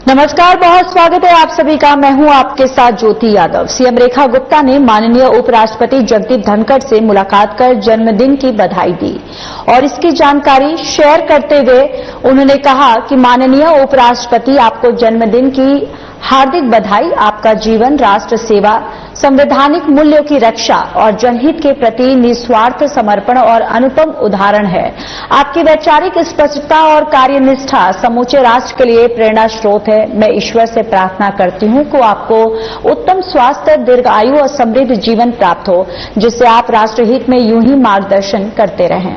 नमस्कार, बहुत स्वागत है आप सभी का। मैं हूं आपके साथ ज्योति यादव। सीएम रेखा गुप्ता ने माननीय उपराष्ट्रपति जगदीप धनखड़ से मुलाकात कर जन्मदिन की बधाई दी और इसकी जानकारी शेयर करते हुए उन्होंने कहा कि माननीय उपराष्ट्रपति, आपको जन्मदिन की हार्दिक बधाई। आपका जीवन राष्ट्र सेवा, संवैधानिक मूल्यों की रक्षा और जनहित के प्रति निस्वार्थ समर्पण और अनुपम उदाहरण है। आपकी वैचारिक स्पष्टता और कार्यनिष्ठा समूचे राष्ट्र के लिए प्रेरणा स्रोत है। मैं ईश्वर से प्रार्थना करती हूं कि आपको उत्तम स्वास्थ्य, दीर्घायु और समृद्ध जीवन प्राप्त हो, जिससे आप राष्ट्रहित में यूं ही मार्गदर्शन करते रहें।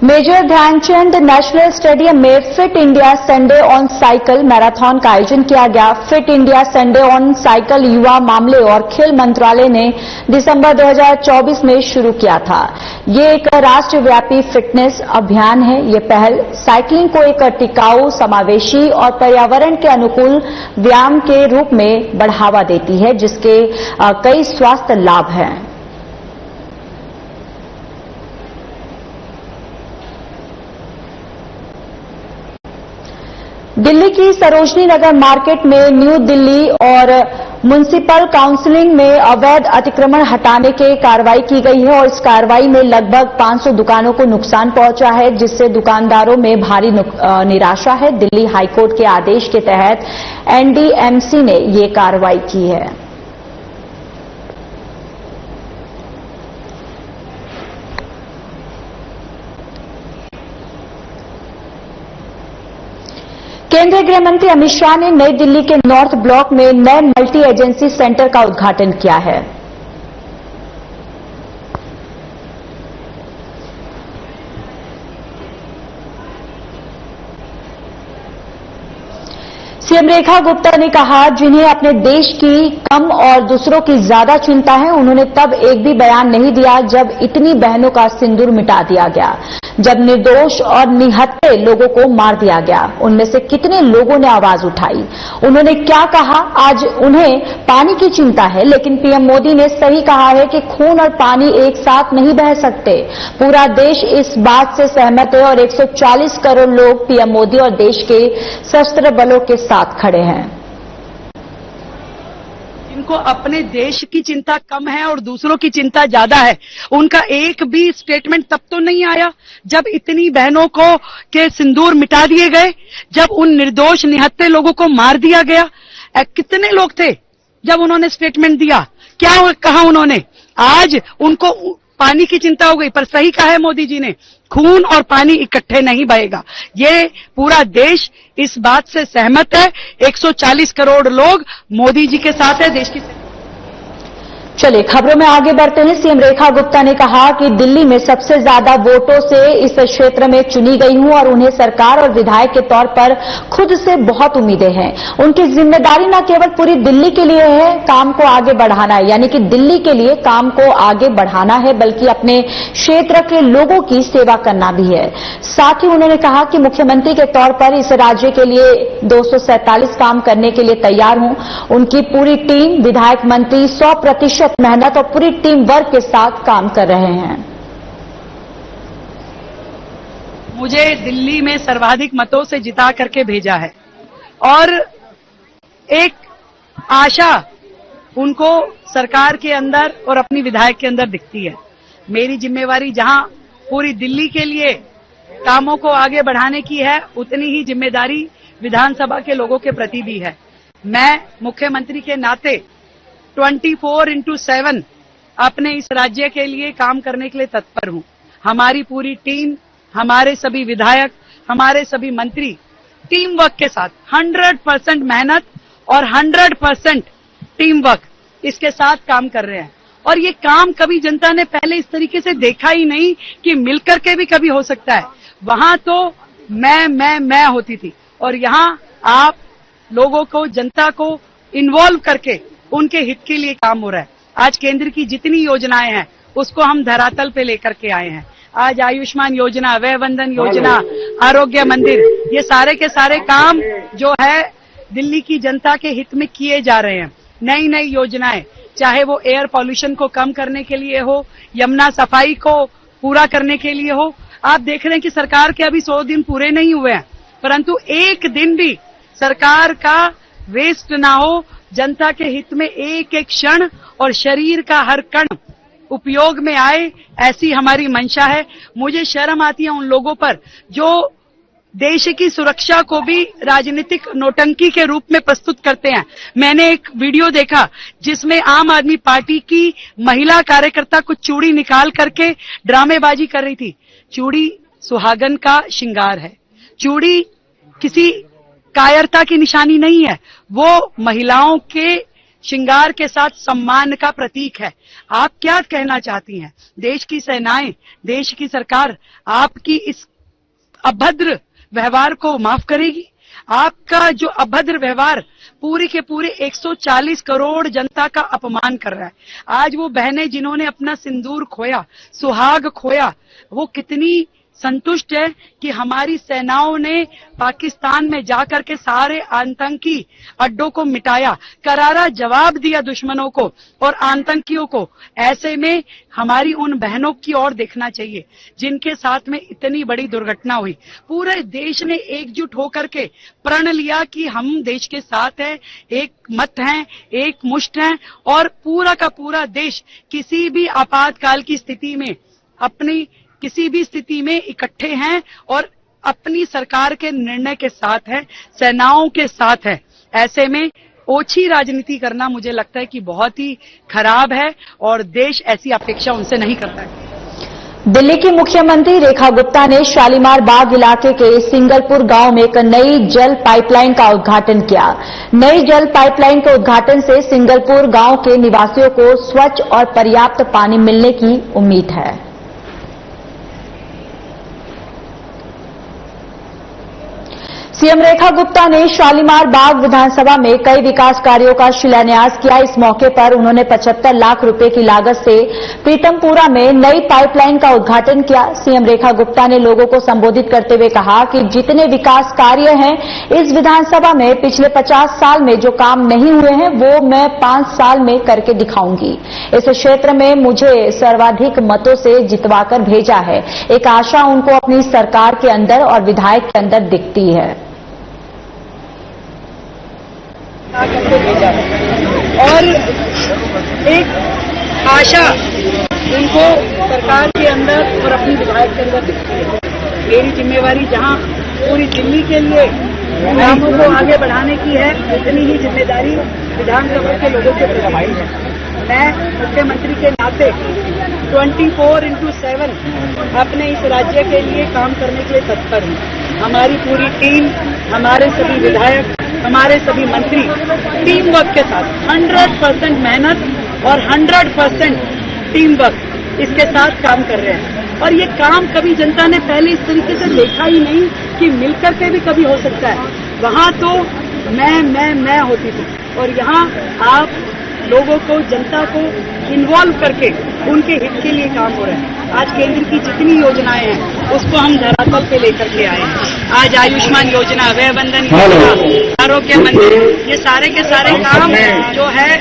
मेजर ध्यानचंद नेशनल स्टेडियम में fit India Sunday on cycle marathon का आयोजन किया गया। Fit India Sunday on cycle युवा मामले और खेल मंत्रालय ने दिसंबर 2024 में शुरू किया था। ये एक राष्ट्रव्यापी फिटनेस अभियान है। ये पहल साइकिलिंग को एक टिकाऊ, समावेशी और पर्यावरण के अनुकूल व्यायाम के रूप में बढ़ावा देती है, जिसके कई स्वास्थ्य लाभ हैं। दिल्ली की सरोजनी नगर मार्केट में न्यू दिल्ली और म्युनिसिपल काउंसिलिंग में अवैध अतिक्रमण हटाने की कार्रवाई की गई है और इस कार्रवाई में लगभग 500 दुकानों को नुकसान पहुंचा है, जिससे दुकानदारों में भारी निराशा है। दिल्ली हाईकोर्ट के आदेश के तहत एनडीएमसी ने ये कार्रवाई की है। केंद्रीय गृह मंत्री अमित शाह ने नई दिल्ली के नॉर्थ ब्लॉक में नए मल्टी एजेंसी सेंटर का उद्घाटन किया है। सीएम रेखा गुप्ता ने कहा, जिन्हें अपने देश की कम और दूसरों की ज्यादा चिंता है, उन्होंने तब एक भी बयान नहीं दिया जब इतनी बहनों का सिंदूर मिटा दिया गया, जब निर्दोष और निहत्थे लोगों को मार दिया गया। उनमें से कितने लोगों ने आवाज उठाई? उन्होंने क्या कहा? आज उन्हें पानी की चिंता है, लेकिन पीएम मोदी ने सही कहा है कि खून और पानी एक साथ नहीं बह सकते। पूरा देश इस बात से सहमत है और 140 करोड़ लोग पीएम मोदी और देश के सशस्त्र बलों के साथ खड़े हैं। इनको अपने देश की चिंता कम है और दूसरों की चिंता ज्यादा है। उनका एक भी स्टेटमेंट तब तो नहीं आया जब इतनी बहनों को के सिंदूर मिटा दिए गए, जब उन निर्दोष निहत्थे लोगों को मार दिया गया। कितने लोग थे जब उन्होंने स्टेटमेंट दिया? क्या कहा उन्होंने? आज उनको पानी की चिंता हो गई, पर सही कहा है मोदी जी ने, खून और पानी इकट्ठे नहीं बहेगा। ये पूरा देश इस बात से सहमत है। 140 करोड़ लोग मोदी जी के साथ है, देश की। चलिए खबरों में आगे बढ़ते हैं। सीएम रेखा गुप्ता ने कहा कि दिल्ली में सबसे ज्यादा वोटों से इस क्षेत्र में चुनी गई हूं और उन्हें सरकार और विधायक के तौर पर खुद से बहुत उम्मीदें हैं। उनकी जिम्मेदारी न केवल पूरी दिल्ली के लिए है काम को आगे बढ़ाना है, यानी कि दिल्ली के लिए काम को आगे बढ़ाना है, बल्कि अपने क्षेत्र के लोगों की सेवा करना भी है। साथ ही उन्होंने कहा कि मुख्यमंत्री के तौर पर इस राज्य के लिए 247 काम करने के लिए तैयार हूं। उनकी पूरी टीम, विधायक, मंत्री 100% मेहनत और पूरी टीम वर्क के साथ काम कर रहे हैं। मुझे दिल्ली में सर्वाधिक मतों से जिता करके भेजा है और एक आशा उनको सरकार के अंदर और अपनी विधायक के अंदर दिखती है। मेरी जिम्मेवारी जहां पूरी दिल्ली के लिए कामों को आगे बढ़ाने की है, उतनी ही जिम्मेदारी विधानसभा के लोगों के प्रति भी है। मैं मुख्यमंत्री के नाते 24/7 अपने इस राज्य के लिए काम करने के लिए तत्पर हूं। हमारी पूरी टीम, हमारे सभी विधायक, हमारे सभी मंत्री टीम वर्क के साथ 100% मेहनत और 100% टीम वर्क इसके साथ काम कर रहे हैं। और ये काम कभी जनता ने पहले इस तरीके से देखा ही नहीं कि मिलकर के भी कभी हो सकता है। वहां तो मैं होती थी और यहां आप लोगों को, जनता को इन्वॉल्व करके उनके हित के लिए काम हो रहा है। आज केंद्र की जितनी योजनाएं हैं उसको हम धरातल पे लेकर के आए हैं। आज आयुष्मान योजना, वय वंदन योजना, आरोग्य मंदिर, ये सारे के सारे काम जो है दिल्ली की जनता के हित में किए जा रहे हैं। नई नई योजनाएं, चाहे वो एयर पॉल्यूशन को कम करने के लिए हो, यमुना सफाई को पूरा करने के लिए हो। आप देख रहे हैं कि सरकार के अभी 100 दिन पूरे नहीं हुए हैं, परंतु एक दिन भी सरकार का वेस्ट ना हो, जनता के हित में एक एक क्षण और शरीर का हर कण उपयोग में आए, ऐसी हमारी मंशा है। मुझे शर्म आती है उन लोगों पर जो देश की सुरक्षा को भी राजनीतिक नौटंकी के रूप में प्रस्तुत करते हैं। मैंने एक वीडियो देखा जिसमें आम आदमी पार्टी की महिला कार्यकर्ता कुछ चूड़ी निकाल करके ड्रामेबाजी कर रही थी। चूड़ी सुहागन का श्रृंगार है, चूड़ी किसी कायरता की निशानी नहीं है, वो महिलाओं के श्रृंगार के साथ सम्मान का प्रतीक है। आप क्या कहना चाहती हैं? देश की सेनाएं, देश की सरकार आपकी इस अभद्र व्यवहार को माफ करेगी? आपका जो अभद्र व्यवहार पूरे के पूरे 140 करोड़ जनता का अपमान कर रहा है। आज वो बहनें जिन्होंने अपना सिंदूर खोया, सुहाग खोया, वो कितनी संतुष्ट है कि हमारी सेनाओं ने पाकिस्तान में जाकर के सारे आतंकी अड्डों को मिटाया, करारा जवाब दिया दुश्मनों को और आतंकियों को। ऐसे में हमारी उन बहनों की ओर देखना चाहिए जिनके साथ में इतनी बड़ी दुर्घटना हुई। पूरे देश ने एकजुट होकर के प्रण लिया कि हम देश के साथ हैं, एक मत हैं, एक मुष्ट हैं और पूरा का पूरा देश किसी भी आपातकाल की स्थिति में अपनी किसी भी स्थिति में इकट्ठे हैं और अपनी सरकार के निर्णय के साथ है, सेनाओं के साथ है। ऐसे में ओछी राजनीति करना मुझे लगता है कि बहुत ही खराब है और देश ऐसी अपेक्षा उनसे नहीं करता है। दिल्ली की मुख्यमंत्री रेखा गुप्ता ने शालीमार बाग इलाके के सिंगलपुर गांव में एक नई जल पाइपलाइन का उद्घाटन किया। नई जल पाइपलाइन के उद्घाटन से सिंगलपुर गांव के निवासियों को स्वच्छ और पर्याप्त पानी मिलने की उम्मीद है। सीएम रेखा गुप्ता ने शालीमार बाग विधानसभा में कई विकास कार्यों का शिलान्यास किया। इस मौके पर उन्होंने 75 लाख रुपए की लागत से प्रीतमपुरा में नई पाइपलाइन का उद्घाटन किया। सीएम रेखा गुप्ता ने लोगों को संबोधित करते हुए कहा कि जितने विकास कार्य हैं इस विधानसभा में पिछले 50 साल में जो काम नहीं हुए हैं वो मैं 5 साल में करके दिखाऊंगी। इस क्षेत्र में मुझे सर्वाधिक मतों से जितवाकर भेजा है। एक आशा उनको अपनी सरकार के अंदर और विधायक के अंदर दिखती है। और एक आशा उनको सरकार के अंदर और अपनी विधायक के अंदर दिखती है। मेरी जिम्मेवारी जहां पूरी दिल्ली के लिए कामों को आगे बढ़ाने की है, उतनी ही जिम्मेदारी विधानसभा के लोगों के प्रति है। मैं मुख्यमंत्री के नाते 24/7 अपने इस राज्य के लिए काम करने के लिए तत्पर हूँ। हमारी पूरी टीम, हमारे सभी विधायक, हमारे सभी मंत्री टीम वर्क के साथ 100% मेहनत और 100% टीम वर्क इसके साथ काम कर रहे हैं। और ये काम कभी जनता ने पहले इस तरीके से देखा ही नहीं कि मिलकर के भी कभी हो सकता है। वहां तो मैं होती थी और यहाँ आप लोगों को, जनता को इन्वॉल्व करके उनके हित के लिए काम हो रहा है। आज केंद्र की जितनी योजनाएं हैं उसको हम धरातल पे लेकर के आए हैं। आज आयुष्मान योजना, वय बंधन योजना, आरोग्य मंदिर, ये सारे के सारे काम जो है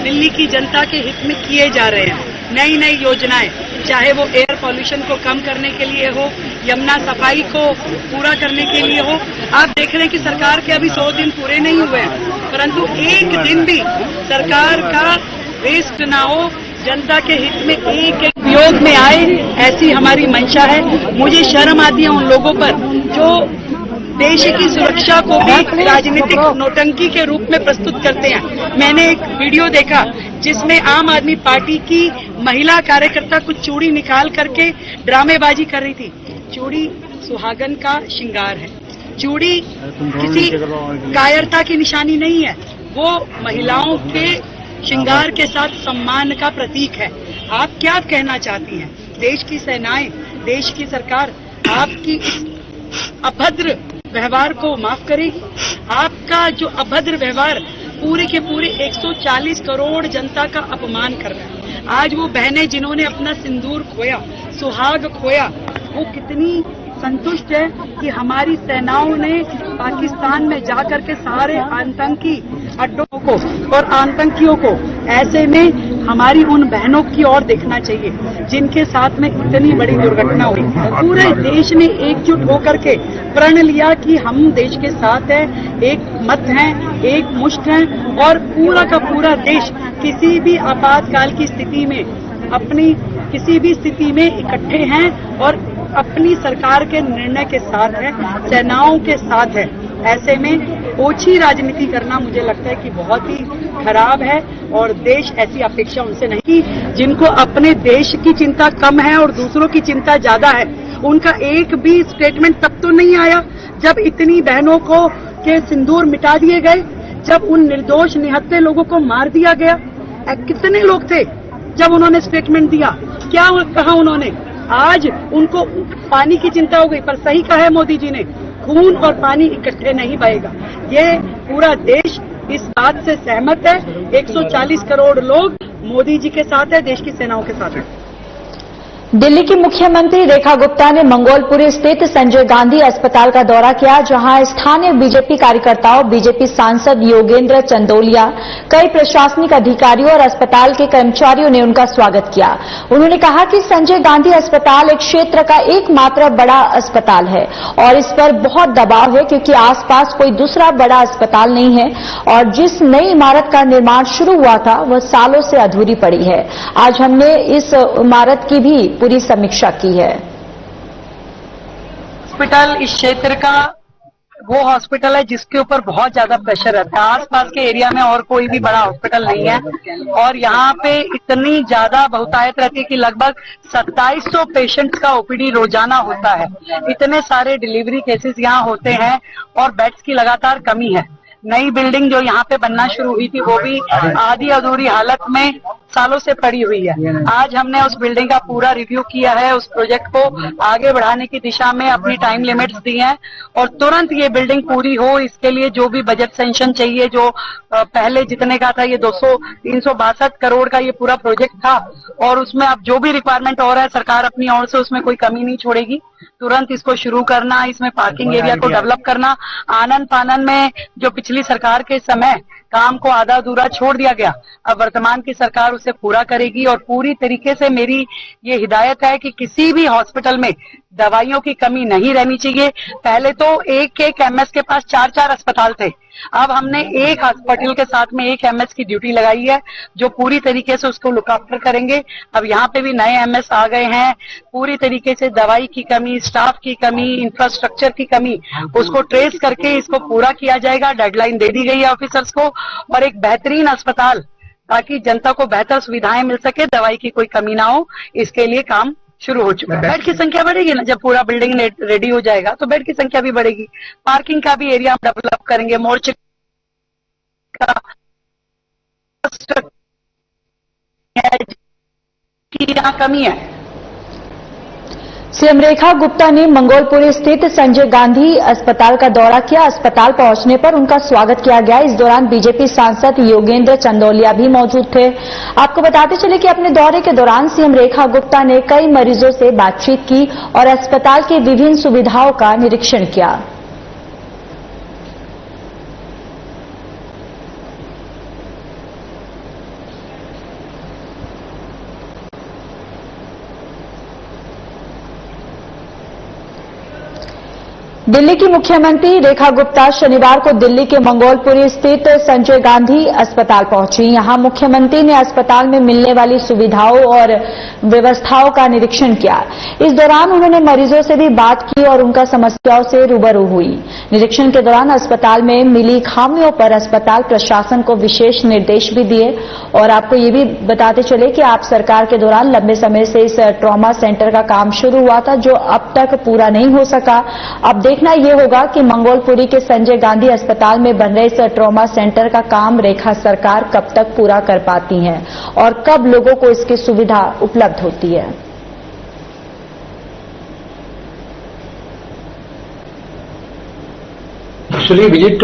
दिल्ली की जनता के हित में किए जा रहे हैं। नई नई योजनाएं, चाहे वो एयर पॉल्यूशन को कम करने के लिए हो, यमुना सफाई को पूरा करने के लिए हो। आप देख रहे हैं कि सरकार के अभी 100 दिन पूरे नहीं हुए हैं, परंतु एक दिन भी सरकार का वेस्ट ना हो, जनता के हित में एक एक उपयोग में आए, ऐसी हमारी मंशा है। मुझे शर्म आती है उन लोगों पर जो देश की सुरक्षा को भी राजनीतिक नौटंकी के रूप में प्रस्तुत करते हैं। मैंने एक वीडियो देखा जिसमें आम आदमी पार्टी की महिला कार्यकर्ता कुछ चूड़ी निकाल करके ड्रामेबाजी कर रही थी। चूड़ी सुहागन का श्रृंगार है, चूड़ी किसी कायरता की निशानी नहीं है, वो महिलाओं के श्रृंगार के साथ सम्मान का प्रतीक है। आप क्या कहना चाहती हैं? देश की सेनाएं, देश की सरकार आपकी इस अभद्र व्यवहार को माफ करेगी? आपका जो अभद्र व्यवहार पूरे के पूरे 140 करोड़ जनता का अपमान कर रहा है। आज वो बहनें जिन्होंने अपना सिंदूर खोया, सुहाग खोया, वो कितनी संतुष्ट है कि हमारी सेनाओं ने पाकिस्तान में जाकर के सारे आतंकी अड्डों को और आतंकियों को, ऐसे में हमारी उन बहनों की ओर देखना चाहिए जिनके साथ में इतनी बड़ी दुर्घटना हुई। पूरे देश ने एकजुट होकर के प्रण लिया कि हम देश के साथ हैं, एक मत हैं, एक मुष्ट हैं और पूरा का पूरा देश किसी भी आपातकाल की स्थिति में अपनी किसी भी स्थिति में इकट्ठे हैं और अपनी सरकार के निर्णय के साथ है, सेनाओं के साथ है। ऐसे में ओछी राजनीति करना मुझे लगता है कि बहुत ही खराब है और देश ऐसी अपेक्षा उनसे नहीं कि जिनको अपने देश की चिंता कम है और दूसरों की चिंता ज्यादा है। उनका एक भी स्टेटमेंट तब तो नहीं आया जब इतनी बहनों को के सिंदूर मिटा दिए गए, जब उन निर्दोष निहत्थे लोगों को मार दिया गया। कितने लोग थे जब उन्होंने स्टेटमेंट दिया? क्या कहा उन्होंने? आज उनको पानी की चिंता हो गई, पर सही कहा है मोदी जी ने, खून और पानी इकट्ठे नहीं बहेगा। ये पूरा देश इस बात से सहमत है। 140 करोड़ लोग मोदी जी के साथ है, देश की सेनाओं के साथ है। दिल्ली की मुख्यमंत्री रेखा गुप्ता ने मंगोलपुरी स्थित संजय गांधी अस्पताल का दौरा किया, जहां स्थानीय बीजेपी कार्यकर्ताओं, बीजेपी सांसद योगेंद्र चंदोलिया, कई प्रशासनिक अधिकारियों और अस्पताल के कर्मचारियों ने उनका स्वागत किया। उन्होंने कहा कि संजय गांधी अस्पताल एक क्षेत्र का एकमात्र बड़ा अस्पताल है और इस पर बहुत दबाव है क्योंकि आसपास कोई दूसरा बड़ा अस्पताल नहीं है और जिस नई इमारत का निर्माण शुरू हुआ था वह सालों से अधूरी पड़ी है। आज हमने इस इमारत की भी पूरी समीक्षा की है। हॉस्पिटल इस क्षेत्र का वो हॉस्पिटल है जिसके ऊपर बहुत ज्यादा प्रेशर रहता है। आसपास के एरिया में और कोई भी बड़ा हॉस्पिटल नहीं है और यहाँ पे इतनी ज्यादा बहुतायत रहती है कि लगभग 2700 पेशेंट्स का ओपीडी रोजाना होता है। इतने सारे डिलीवरी केसेस यहाँ होते हैं और बेड्स की लगातार कमी है। नई बिल्डिंग जो यहाँ पे बनना शुरू हुई थी वो भी आधी अधूरी हालत में सालों से पड़ी हुई है। आज हमने उस बिल्डिंग का पूरा रिव्यू किया है, उस प्रोजेक्ट को आगे बढ़ाने की दिशा में अपनी टाइम लिमिट्स दी हैं और तुरंत ये बिल्डिंग पूरी हो इसके लिए जो भी बजट सेंक्शन चाहिए, जो पहले जितने का था, ये 362 करोड़ का ये पूरा प्रोजेक्ट था और उसमें अब जो भी रिक्वायरमेंट हो रहा है सरकार अपनी ओर से उसमें कोई कमी नहीं छोड़ेगी। तुरंत इसको शुरू करना, इसमें पार्किंग एरिया को डेवलप करना, आनन फानन में जो पिछली सरकार के समय काम को आधा अधूरा छोड़ दिया गया, अब वर्तमान की सरकार उसे पूरा करेगी और पूरी तरीके से मेरी ये हिदायत है कि किसी भी हॉस्पिटल में दवाइयों की कमी नहीं रहनी चाहिए। पहले तो एक एमएस के पास 4 अस्पताल थे, अब हमने एक हॉस्पिटल के साथ में एक एमएस की ड्यूटी लगाई है जो पूरी तरीके से उसको लुक आफ्टर करेंगे। अब यहाँ पे भी नए एमएस आ गए हैं। पूरी तरीके से दवाई की कमी, स्टाफ की कमी, इंफ्रास्ट्रक्चर की कमी, उसको ट्रेस करके इसको पूरा किया जाएगा। डेडलाइन दे दी गई है ऑफिसर्स को और एक बेहतरीन अस्पताल ताकि जनता को बेहतर सुविधाएं मिल सके, दवाई की कोई कमी ना हो, इसके लिए काम शुरू हो चुका है। बेड की संख्या बढ़ेगी ना, जब पूरा बिल्डिंग रेडी हो जाएगा तो बेड की संख्या भी बढ़ेगी। पार्किंग का भी एरिया डेवलप करेंगे, मोर्चे का यहाँ कमी है। सीएम रेखा गुप्ता ने मंगोलपुरी स्थित संजय गांधी अस्पताल का दौरा किया। अस्पताल पहुंचने पर उनका स्वागत किया गया। इस दौरान बीजेपी सांसद योगेंद्र चंदोलिया भी मौजूद थे। आपको बताते चले कि अपने दौरे के दौरान सीएम रेखा गुप्ता ने कई मरीजों से बातचीत की और अस्पताल की विभिन्न सुविधाओं का निरीक्षण किया। दिल्ली की मुख्यमंत्री रेखा गुप्ता शनिवार को दिल्ली के मंगोलपुरी स्थित संजय गांधी अस्पताल पहुंची। यहां मुख्यमंत्री ने अस्पताल में मिलने वाली सुविधाओं और व्यवस्थाओं का निरीक्षण किया। इस दौरान उन्होंने मरीजों से भी बात की और उनका समस्याओं से रूबरू हुई। निरीक्षण के दौरान अस्पताल में मिली खामियों पर अस्पताल प्रशासन को विशेष निर्देश भी दिए। और आपको ये भी बताते चले कि आप सरकार के दौरान लंबे समय से इस ट्रॉमा सेंटर का काम शुरू हुआ था जो अब तक पूरा नहीं हो सका। अब देखना यह होगा कि मंगोलपुरी के संजय गांधी अस्पताल में बन रहे इस ट्रॉमा सेंटर का काम रेखा सरकार कब तक पूरा कर पाती है और कब लोगों को इसकी सुविधा उपलब्ध होती है। एक्चुअली विजिट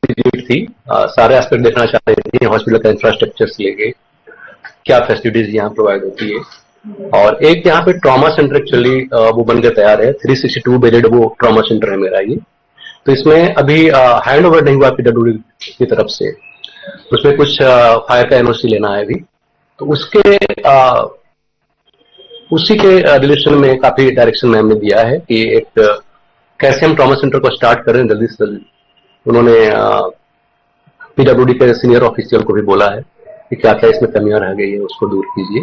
विजिट थी, सारे एस्पेक्ट देखना चाह रहे थे हॉस्पिटल का इंफ्रास्ट्रक्चर से लेके क्या फैसिलिटीज यहाँ प्रोवाइड होती है। और एक यहाँ पे ट्रॉमा सेंटर एक्चुअली वो बनकर तैयार है, 362 बेडेड वो ट्रॉमा सेंटर है मेरा ये। तो इसमें अभी हैंड ओवर नहीं हुआ पीडब्ल्यूडी की तरफ से, उसमें कुछ फायर का एनओसी लेना है अभी, तो उसी के रिलेशन में काफी डायरेक्शन मैम ने दिया है कि एक कैसे हम ट्रॉमा सेंटर को स्टार्ट कर रहे हैं जल्दी से जल्दी। उन्होंने पीडब्ल्यूडी के सीनियर ऑफिशियल को भी बोला है कि क्या क्या इसमें कमियां रह गई है उसको दूर कीजिए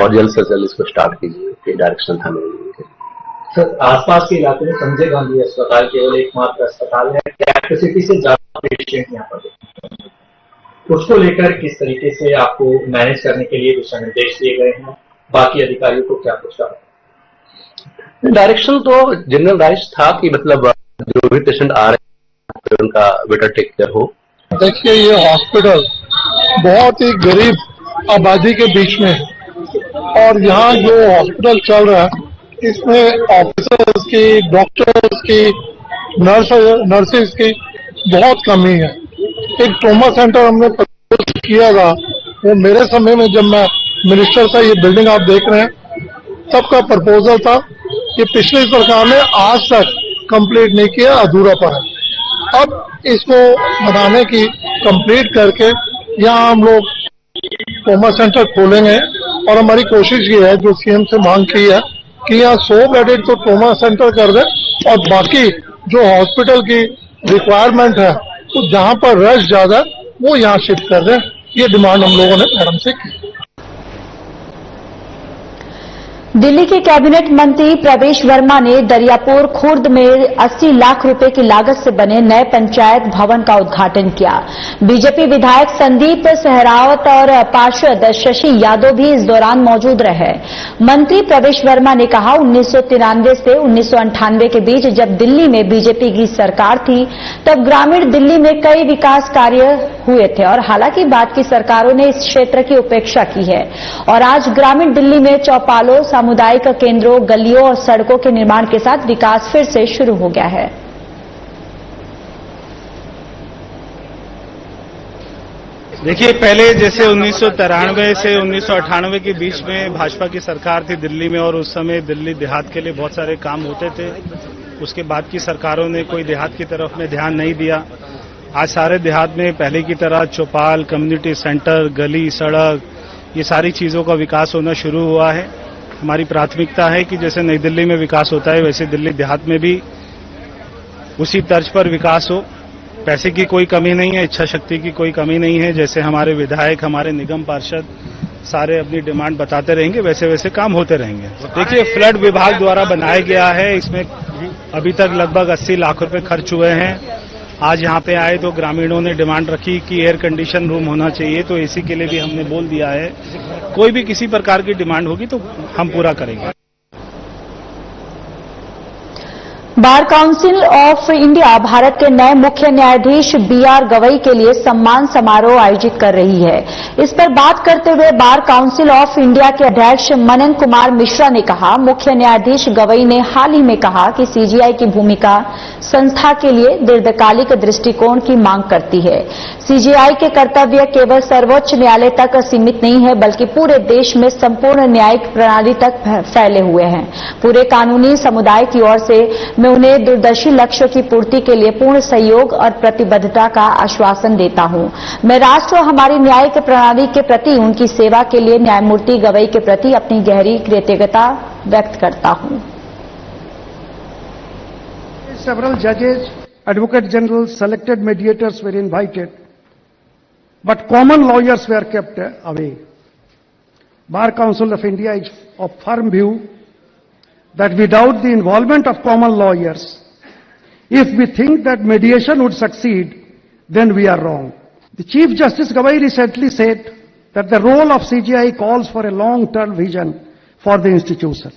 और जल्द से जल्द इसको स्टार्ट कीजिए, ये डायरेक्शन था मेरे। सर, आसपास के इलाके में संजय गांधी अस्पताल केवल एकमात्र अस्पताल है, कैपेसिटी से ज्यादा पेशेंट यहाँ पर, उसको लेकर किस तरीके से आपको मैनेज करने के लिए दिशा निर्देश दिए गए हैं, बाकी अधिकारियों को क्या कुछ कहा? डायरेक्शन तो जनरलाइज था कि मतलब जो भी पेशेंट आ रहे हैं उनका बेटर टेक केयर हो। देखिए, ये हॉस्पिटल बहुत ही गरीब आबादी के बीच में है और यहाँ जो हॉस्पिटल चल रहा है इसमें ऑफिसर्स की, डॉक्टर्स की, नर्सेस की बहुत कमी है। एक ट्रॉमा सेंटर हमने प्रपोज किया था, वो मेरे समय में जब मैं मिनिस्टर था, ये बिल्डिंग आप देख रहे हैं तब का प्रपोजल था, ये पिछली सरकार ने आज तक कंप्लीट नहीं किया, अधूरा पड़ा। अब इसको बनाने की कंप्लीट करके यहाँ हम लोग ट्रॉमा सेंटर खोलेंगे और हमारी कोशिश ये है, जो सीएम से मांग की है कि यहाँ 100 बेडेड तो ट्रॉमा सेंटर कर दे और बाकी जो हॉस्पिटल की रिक्वायरमेंट है तो जहाँ पर रश ज्यादा वो यहाँ शिफ्ट कर दें। ये डिमांड हम लोगों ने मैडम से की। दिल्ली के कैबिनेट मंत्री प्रवेश वर्मा ने दरियापुर खुर्द में 80 लाख रुपए की लागत से बने नए पंचायत भवन का उद्घाटन किया। बीजेपी विधायक संदीप सहरावत और पार्षद शशि यादव भी इस दौरान मौजूद रहे। मंत्री प्रवेश वर्मा ने कहा, 1993 से 1998 के बीच जब दिल्ली में बीजेपी की सरकार थी तब ग्रामीण दिल्ली में कई विकास कार्य हुए थे और हालांकि बाद की सरकारों ने इस क्षेत्र की उपेक्षा की है और आज ग्रामीण दिल्ली में चौपालों, सामुदायिक केंद्रों, गलियों और सड़कों के निर्माण के साथ विकास फिर से शुरू हो गया है। देखिए, पहले जैसे 1993 से 1998 के बीच में भाजपा की सरकार थी दिल्ली में और उस समय दिल्ली देहात के लिए बहुत सारे काम होते थे। उसके बाद की सरकारों ने कोई देहात की तरफ में ध्यान नहीं दिया। आज सारे देहात में पहले की तरह चौपाल, कम्युनिटी सेंटर, गली, सड़क, ये सारी चीजों का विकास होना शुरू हुआ है। हमारी प्राथमिकता है कि जैसे नई दिल्ली में विकास होता है वैसे दिल्ली देहात में भी उसी तर्ज पर विकास हो। पैसे की कोई कमी नहीं है, इच्छा शक्ति की कोई कमी नहीं है। जैसे हमारे विधायक, हमारे निगम पार्षद सारे अपनी डिमांड बताते रहेंगे, वैसे वैसे काम होते रहेंगे। देखिए, फ्लड विभाग द्वारा बनाया गया है, इसमें अभी तक लगभग 80 लाख रुपए खर्च हुए हैं। आज यहाँ पे आए तो ग्रामीणों ने डिमांड रखी कि एयर कंडीशन रूम होना चाहिए, तो एसी के लिए भी हमने बोल दिया है। कोई भी किसी प्रकार की डिमांड होगी तो हम पूरा करेंगे। Bar council of India Bharat के नए मुख्य न्यायाधीश बीआर गवई के लिए सम्मान समारोह आयोजित कर रही है। इस पर बात करते हुए बार काउंसिल ऑफ इंडिया के अध्यक्ष मनन कुमार मिश्रा ने कहा, मुख्य न्यायाधीश गवई ने हाल ही में कहा कि सीजीआई की भूमिका संस्था के लिए दीर्घकालिक दृष्टिकोण की मांग करती है। सीजीआई के कर्तव्य केवल सर्वोच्च न्यायालय तक सीमित नहीं है बल्कि पूरे देश में संपूर्ण न्यायिक प्रणाली तक फैले हुए हैं। पूरे कानूनी समुदाय की ओर से मैं उन्हें दूरदर्शी लक्ष्यों की पूर्ति के लिए पूर्ण सहयोग और प्रतिबद्धता का आश्वासन देता हूं। मैं राष्ट्र और हमारी न्यायिक प्रणाली के प्रति उनकी सेवा के लिए न्यायमूर्ति गवई के प्रति अपनी गहरी कृतज्ञता व्यक्त करता हूं। Several judges, advocate generals, selected mediators were invited, but common lawyers were kept away. Bar Council of India is of firm view that without the involvement of common lawyers, if we think that mediation would succeed, then we are wrong. The Chief Justice Gavai recently said that the role of CJI calls for a long-term vision for the institution.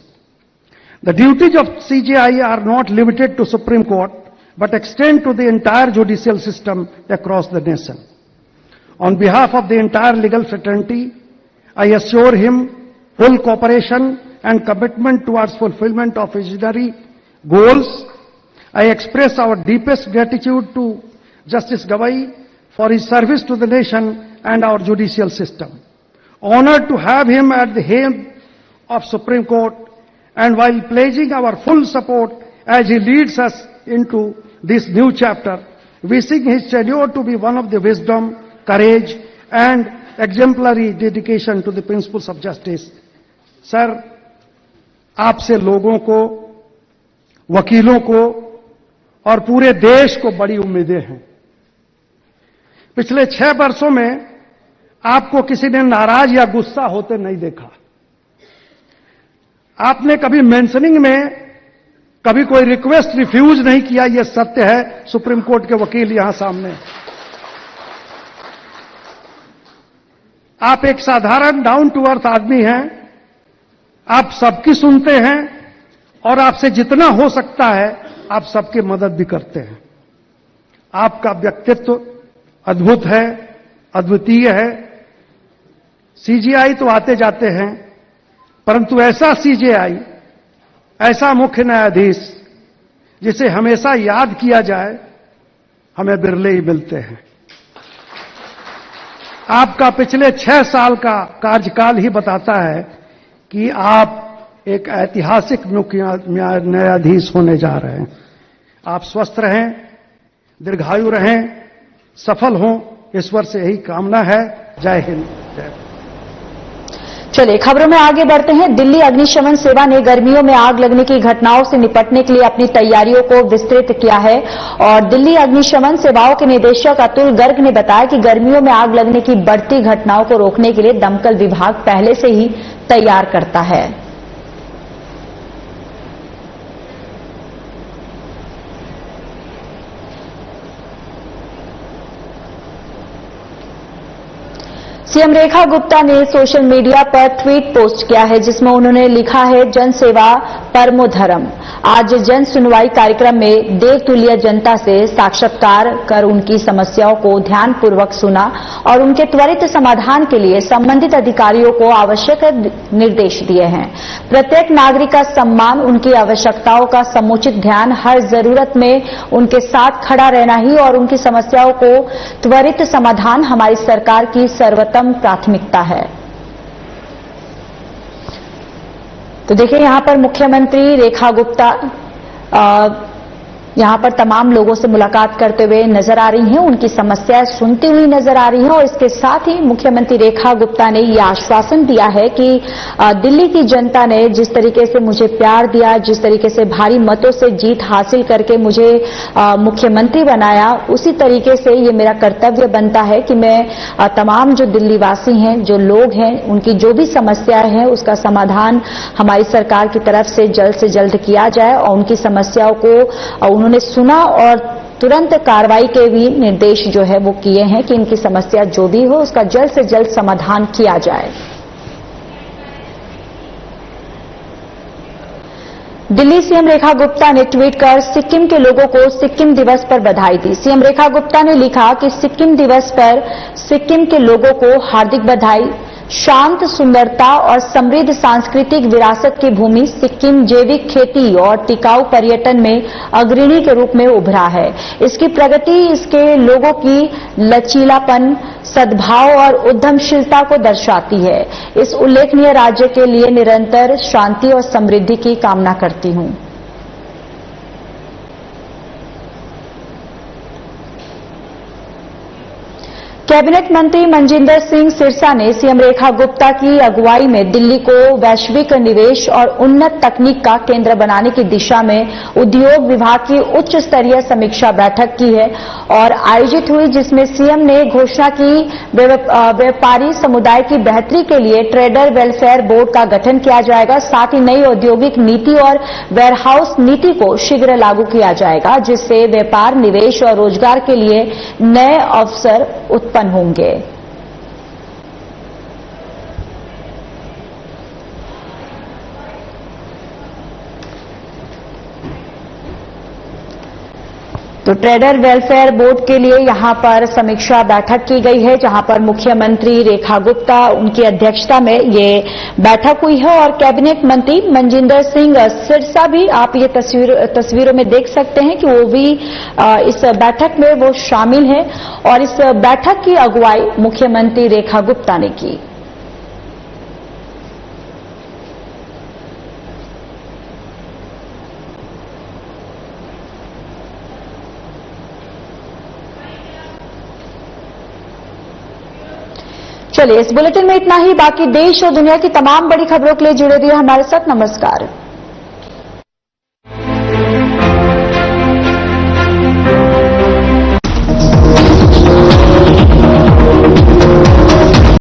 The duties of CJI are not limited to Supreme Court, but extend to the entire judicial system across the nation. On behalf of the entire legal fraternity, I assure him full cooperation and commitment towards fulfillment of visionary goals. I express our deepest gratitude to Justice Gavai for his service to the nation and our judicial system. Honored to have him at the helm of Supreme Court, and while pledging our full support as he leads us into this new chapter, wishing his tenure to be one of the wisdom, courage and exemplary dedication to the principles of justice. Sir, आपसे लोगों को, वकीलों को और पूरे देश को बड़ी उम्मीदें हैं। पिछले 6 वर्षों में आपको किसी ने नाराज या गुस्सा होते नहीं देखा। आपने कभी मेंशनिंग में कभी कोई रिक्वेस्ट रिफ्यूज नहीं किया, यह सत्य है। सुप्रीम कोर्ट के वकील यहां सामने। आप एक साधारण डाउन टू अर्थ आदमी हैं। आप सबकी सुनते हैं और आपसे जितना हो सकता है आप सबकी मदद भी करते हैं। आपका व्यक्तित्व अद्भुत है, अद्वितीय है। सीजेआई तो आते जाते हैं, परंतु ऐसा सीजेआई, ऐसा मुख्य न्यायाधीश जिसे हमेशा याद किया जाए, हमें बिरले ही मिलते हैं। आपका पिछले 6 साल का कार्यकाल ही बताता है कि आप एक ऐतिहासिक मुख्य न्यायाधीश होने जा रहे हैं। आप स्वस्थ रहें, दीर्घायु रहें, सफल हों, ईश्वर से यही कामना है। जय हिंद, जय। चलिए खबरों में आगे बढ़ते हैं। दिल्ली अग्निशमन सेवा ने गर्मियों में आग लगने की घटनाओं से निपटने के लिए अपनी तैयारियों को विस्तृत किया है और दिल्ली अग्निशमन सेवाओं के निदेशक अतुल गर्ग ने बताया कि गर्मियों में आग लगने की बढ़ती घटनाओं को रोकने के लिए दमकल विभाग पहले से ही तैयार करता है। सीएम रेखा गुप्ता ने सोशल मीडिया पर ट्वीट पोस्ट किया है जिसमें उन्होंने लिखा है, जन सेवा परमो धर्म। आज जन सुनवाई कार्यक्रम में देवतुल्य जनता से साक्षात्कार कर उनकी समस्याओं को ध्यानपूर्वक सुना और उनके त्वरित समाधान के लिए संबंधित अधिकारियों को आवश्यक निर्देश दिए हैं। प्रत्येक नागरिक का सम्मान, उनकी आवश्यकताओं का समुचित ध्यान, हर जरूरत में उनके साथ खड़ा रहना ही और उनकी समस्याओं को त्वरित समाधान हमारी सरकार की सर्वोत्तम प्राथमिकता है। तो देखिए यहां पर मुख्यमंत्री रेखा गुप्ता यहां पर तमाम लोगों से मुलाकात करते हुए नजर आ रही हैं, उनकी समस्याएं सुनती हुई नजर आ रही हैं और इसके साथ ही मुख्यमंत्री रेखा गुप्ता ने यह आश्वासन दिया है कि दिल्ली की जनता ने जिस तरीके से मुझे प्यार दिया, जिस तरीके से भारी मतों से जीत हासिल करके मुझे मुख्यमंत्री बनाया, उसी तरीके से ये मेरा कर्तव्य बनता है कि मैं तमाम जो दिल्ली वासी हैं, जो लोग हैं, उनकी जो भी समस्याएं हैं उसका समाधान हमारी सरकार की तरफ से जल्द किया जाए और उनकी समस्याओं को उन्होंने सुना और तुरंत कार्रवाई के भी निर्देश जो है वो किए हैं कि इनकी समस्या जो भी हो उसका जल्द से जल्द समाधान किया जाए। दिल्ली सीएम रेखा गुप्ता ने ट्वीट कर सिक्किम के लोगों को सिक्किम दिवस पर बधाई दी। सीएम रेखा गुप्ता ने लिखा कि सिक्किम दिवस पर सिक्किम के लोगों को हार्दिक बधाई। शांत, सुंदरता और समृद्ध सांस्कृतिक विरासत की भूमि सिक्किम जैविक खेती और टिकाऊ पर्यटन में अग्रणी के रूप में उभरा है। इसकी प्रगति इसके लोगों की लचीलापन, सद्भाव और उद्यमशीलता को दर्शाती है। इस उल्लेखनीय राज्य के लिए निरंतर शांति और समृद्धि की कामना करती हूं। कैबिनेट मंत्री मनजिंदर सिंह सिरसा ने सीएम रेखा गुप्ता की अगुवाई में दिल्ली को वैश्विक निवेश और उन्नत तकनीक का केंद्र बनाने की दिशा में उद्योग विभाग की उच्च स्तरीय समीक्षा बैठक की है और आयोजित हुई, जिसमें सीएम ने घोषणा की व्यापारी समुदाय की बेहतरी के लिए ट्रेडर वेलफेयर बोर्ड का गठन किया जाएगा। साथ ही नई औद्योगिक नीति और वेयरहाउस नीति को शीघ्र लागू किया जाएगा, जिससे व्यापार, निवेश और रोजगार के लिए नए अवसर उत्पन्न होंगे। तो ट्रेडर वेलफेयर बोर्ड के लिए यहां पर समीक्षा बैठक की गई है, जहां पर मुख्यमंत्री रेखा गुप्ता उनकी अध्यक्षता में ये बैठक हुई है और कैबिनेट मंत्री मनजिंदर सिंह सिरसा भी, आप ये तस्वीरों में देख सकते हैं कि वो भी इस बैठक में वो शामिल हैं और इस बैठक की अगुवाई मुख्यमंत्री रेखा गुप्ता ने की। चलिए इस बुलेटिन में इतना ही। बाकी देश और दुनिया की तमाम बड़ी खबरों के लिए जुड़े रहिए हमारे साथ। नमस्कार।